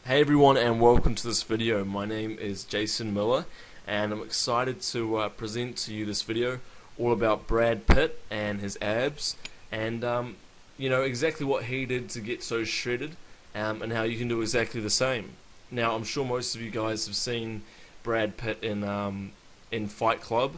Hey everyone, and welcome to this video. My name is Jason Miller and I'm excited to present to you this video all about Brad Pitt and his abs and exactly what he did to get so shredded, and how you can do exactly the same. Now I'm sure most of you guys have seen Brad Pitt in Fight Club.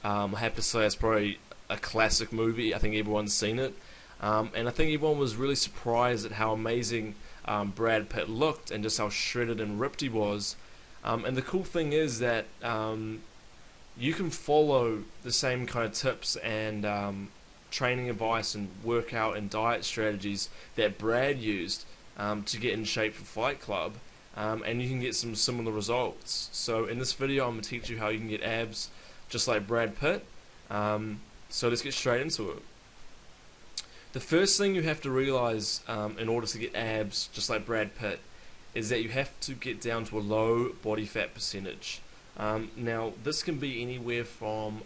I have to say it's probably a classic movie. I think everyone's seen it, and I think everyone was really surprised at how amazing Brad Pitt looked and just how shredded and ripped he was. And the cool thing is that you can follow the same kind of tips and training advice and workout and diet strategies that Brad used to get in shape for Fight Club, and you can get some similar results. So in this video I'm going to teach you how you can get abs just like Brad Pitt. So let's get straight into it. The first thing you have to realize in order to get abs just like Brad Pitt is that you have to get down to a low body fat percentage. Now this can be anywhere from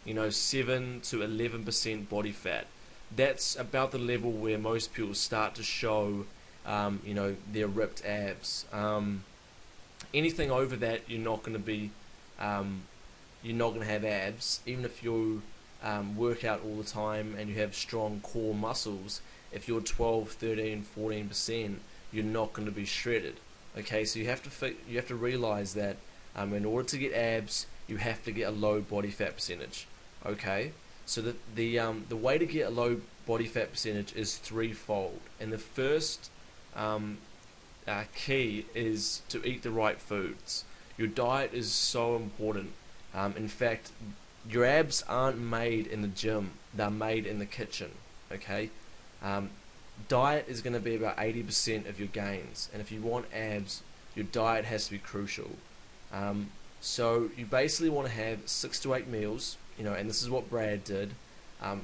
7 to 11% body fat. That's about the level where most people start to show their ripped abs. Anything over that, you're not going to have abs, even if you work out all the time and you have strong core muscles. If you're 12, 13, 14%, you're not going to be shredded. Okay, so you have to realize that in order to get abs, you have to get a low body fat percentage. Okay, so the way to get a low body fat percentage is threefold, and the first key is to eat the right foods. Your diet is so important. In fact, your abs aren't made in the gym, they're made in the kitchen. Okay, diet is going to be about 80% of your gains, and if you want abs, your diet has to be crucial. So you basically want to have 6 to 8 meals, and this is what Brad did.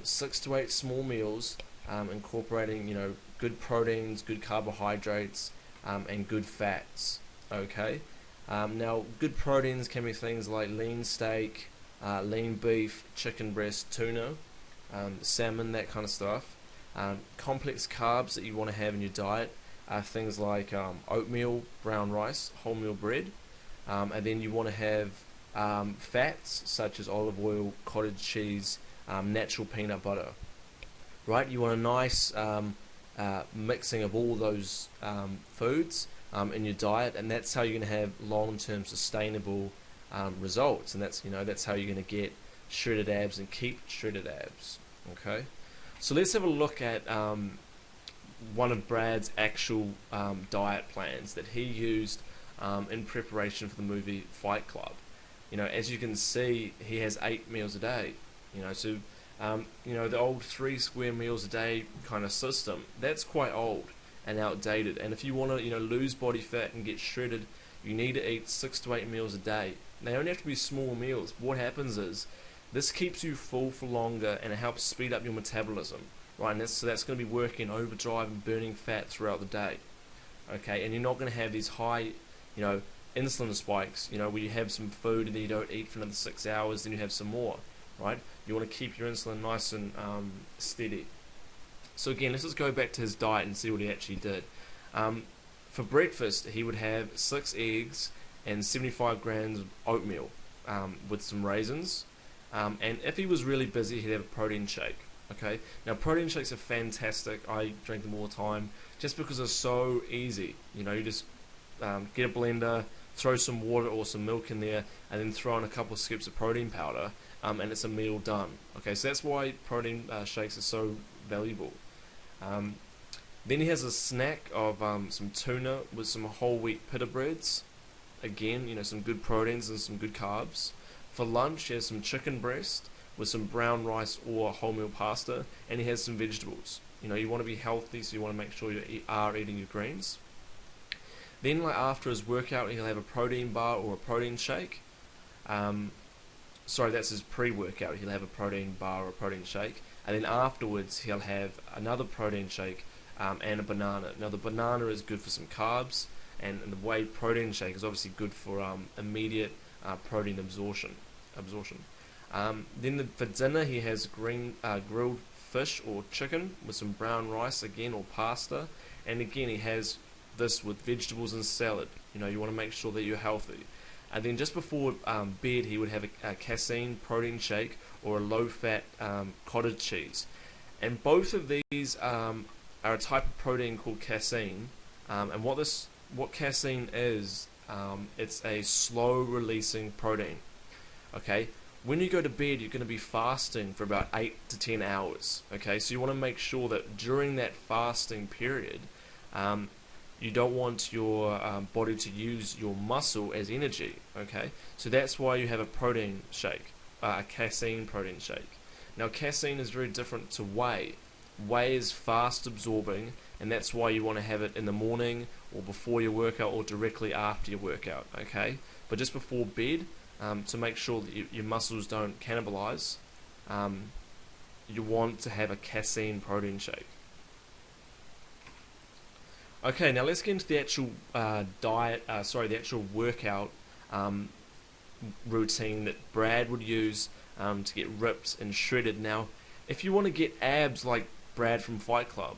6 to 8 small meals, incorporating good proteins, good carbohydrates, and good fats. Okay, now good proteins can be things like lean steak, lean beef, chicken breast, tuna, salmon, that kind of stuff. Complex carbs that you want to have in your diet are things like oatmeal, brown rice, wholemeal bread, and then you want to have fats such as olive oil, cottage cheese, natural peanut butter. Right, you want a nice mixing of all those foods in your diet, and that's how you're going to have long-term sustainable results, and that's how you're going to get shredded abs and keep shredded abs. Okay, so let's have a look at one of Brad's actual diet plans that he used in preparation for the movie Fight Club. As you can see, he has 8 meals a day. So the old 3 square meals a day kind of system, that's quite old and outdated. And if you want to lose body fat and get shredded, you need to eat 6 to 8 meals a day. They don't have to be small meals. What happens is this keeps you full for longer, and it helps speed up your metabolism, right? And so that's going to be working overdrive and burning fat throughout the day. Okay, and you're not going to have these high, insulin spikes, where you have some food and then you don't eat for another 6 hours, then you have some more, right? You want to keep your insulin nice and steady. So again, let's just go back to his diet and see what he actually did. For breakfast, he would have 6 eggs and 75 grams of oatmeal with some raisins. And if he was really busy, he'd have a protein shake. Okay, now protein shakes are fantastic. I drink them all the time just because they're so easy. You just get a blender, throw some water or some milk in there, and then throw in a couple of scoops of protein powder, and it's a meal done. Okay, so that's why protein shakes are so valuable. Then he has a snack of some tuna with some whole wheat pita breads. Again, some good proteins and some good carbs. For lunch, he has some chicken breast with some brown rice or wholemeal pasta, and he has some vegetables. You want to be healthy, so you want to make sure you are eating your greens. Then, after his workout, he'll have a protein bar or a protein shake. Sorry, that's his pre-workout. He'll have a protein bar or a protein shake, and then afterwards, he'll have another protein shake and a banana. Now, the banana is good for some carbs, and the whey protein shake is obviously good for immediate protein absorption. Then for dinner, he has grilled fish or chicken with some brown rice again, or pasta, and again he has this with vegetables and salad. You want to make sure that you're healthy. And then just before bed, he would have a casein protein shake or a low-fat cottage cheese. And both of these are a type of protein called casein. And what casein is, it's a slow-releasing protein. Okay, when you go to bed, you're going to be fasting for about 8 to 10 hours. Okay, so you want to make sure that during that fasting period, you don't want your body to use your muscle as energy. Okay, so that's why you have a protein shake, a casein protein shake. Now, casein is very different to whey. Whey is fast absorbing, and that's why you want to have it in the morning or before your workout or directly after your workout. Okay, but just before bed, to make sure that your muscles don't cannibalize, you want to have a casein protein shake. Okay, now let's get into the actual the actual workout routine that Brad would use to get ripped and shredded. Now, if you want to get abs like Brad from Fight Club,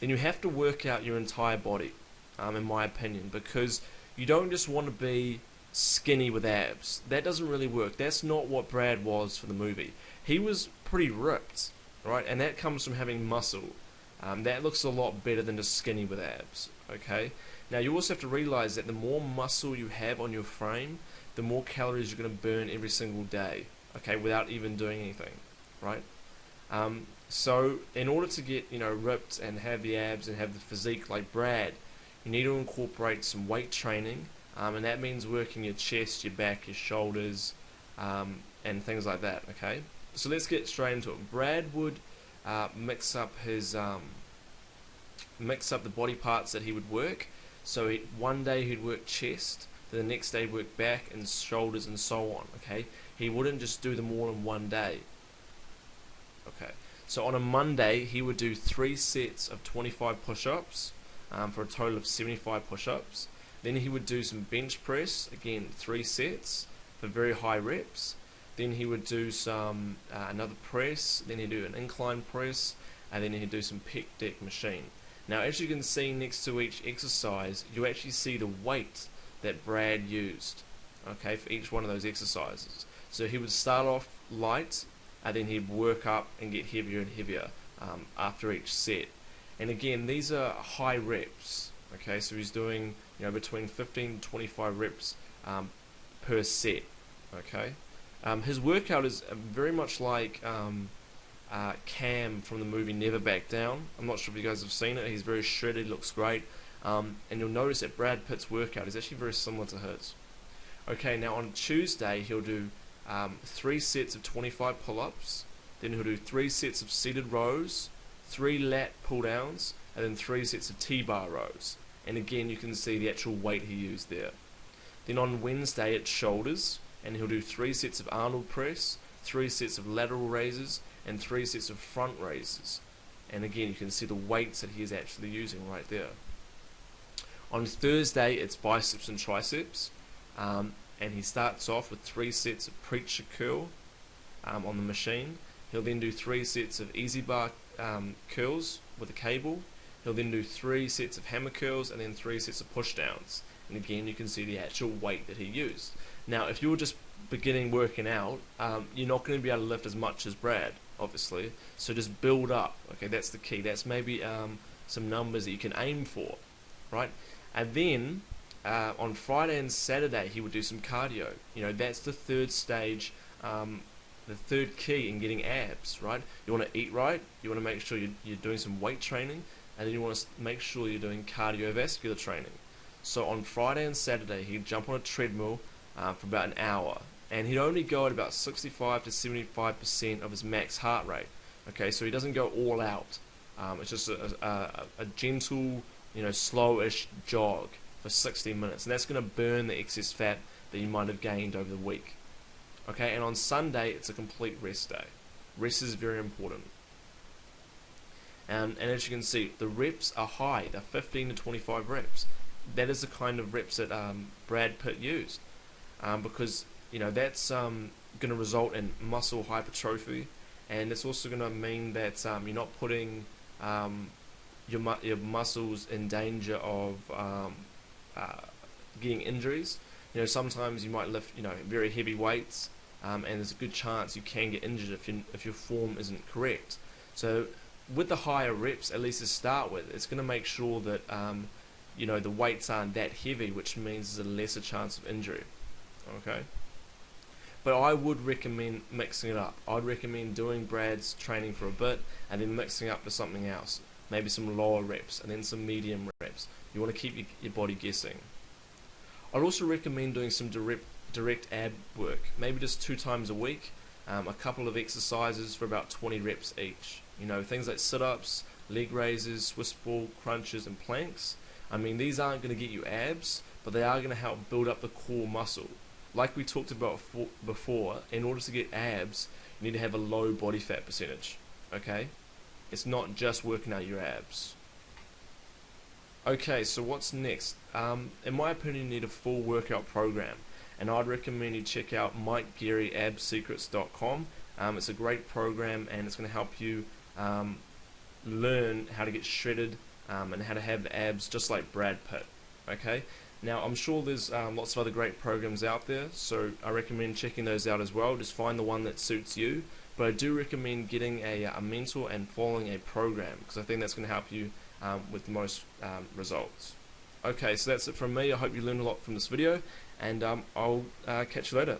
then you have to work out your entire body, in my opinion, because you don't just want to be skinny with abs. That doesn't really work. That's not what Brad was for the movie. He was pretty ripped, right? And that comes from having muscle. That looks a lot better than just skinny with abs, okay? Now, you also have to realize that the more muscle you have on your frame, the more calories you're going to burn every single day, okay, without even doing anything, right? So, in order to get, ripped and have the abs and have the physique like Brad, you need to incorporate some weight training, and that means working your chest, your back, your shoulders, and things like that, okay? So let's get straight into it. Brad would mix up the body parts that he would work. So one day he'd work chest, then the next day he'd work back and shoulders and so on. Okay, he wouldn't just do them all in one day. Okay, so on a Monday he would do 3 sets of 25 push-ups for a total of 75 push-ups. Then he would do some bench press, again 3 sets for very high reps. Then he would do some another press, then he'd do an incline press, and then he'd do some pec deck machine. Now, as you can see next to each exercise, you actually see the weight that Brad used, okay, for each one of those exercises. So he would start off light, and then he'd work up and get heavier and heavier after each set. And again, these are high reps, okay, so he's doing between 15 to 25 reps per set, okay. His workout is very much like Cam from the movie Never Back Down. I'm not sure if you guys have seen it. He's very shredded, looks great. And you'll notice that Brad Pitt's workout is actually very similar to his. Okay, now on Tuesday, he'll do 3 sets of 25 pull-ups. Then he'll do 3 sets of seated rows, 3 lat pull-downs, and then 3 sets of T-bar rows. And again, you can see the actual weight he used there. Then on Wednesday, it's shoulders, and he'll do 3 sets of Arnold press, 3 sets of lateral raises, and 3 sets of front raises. And again, you can see the weights that he is actually using right there. On Thursday, it's biceps and triceps, and he starts off with 3 sets of preacher curl on the machine. He'll then do 3 sets of easy bar curls with a cable. He'll then do 3 sets of hammer curls, and then 3 sets of push downs. And again, you can see the actual weight that he used. Now, if you're just beginning working out, you're not going to be able to lift as much as Brad, obviously. So just build up. Okay, that's the key. That's maybe some numbers that you can aim for, right? And then on Friday and Saturday, he would do some cardio. That's the third stage, the third key in getting abs, right? You want to eat right. You want to make sure you're doing some weight training, and then you want to make sure you're doing cardiovascular training. So on Friday and Saturday, he'd jump on a treadmill for about an hour, and he'd only go at about 65 to 75% of his max heart rate. Okay, so he doesn't go all out. It's just a gentle, slowish jog for 60 minutes, and that's going to burn the excess fat that you might have gained over the week. Okay, and on Sunday, it's a complete rest day. Rest is very important. And as you can see, the reps are high. They're 15 to 25 reps. That is the kind of reps that Brad Pitt used, because that's going to result in muscle hypertrophy, and it's also going to mean that you're not putting your muscles in danger of getting injuries. You know, sometimes you might lift, you know, very heavy weights, and there's a good chance you can get injured if your form isn't correct. So with the higher reps, at least to start with, it's going to make sure that you know, the weights aren't that heavy, which means there's a lesser chance of injury. Okay. But I would recommend mixing it up. I'd recommend doing Brad's training for a bit and then mixing up to something else. Maybe some lower reps and then some medium reps. You want to keep your body guessing. I'd also recommend doing some direct ab work, maybe just 2 times a week, a couple of exercises for about 20 reps each. You know, things like sit-ups, leg raises, Swiss ball crunches, and planks. I mean, these aren't going to get you abs, but they are going to help build up the core muscle. Like we talked about before, in order to get abs, you need to have a low body fat percentage. Okay? It's not just working out your abs. Okay, so what's next? In my opinion, you need a full workout program, and I'd recommend you check out MikeGaryAbSecrets.com. It's a great program, and it's going to help you learn how to get shredded and how to have the abs just like Brad Pitt. Okay? Now, I'm sure there's lots of other great programs out there, so I recommend checking those out as well. Just find the one that suits you. But I do recommend getting a mentor and following a program, because I think that's going to help you with the most results. Okay, so that's it from me. I hope you learned a lot from this video, and I'll catch you later.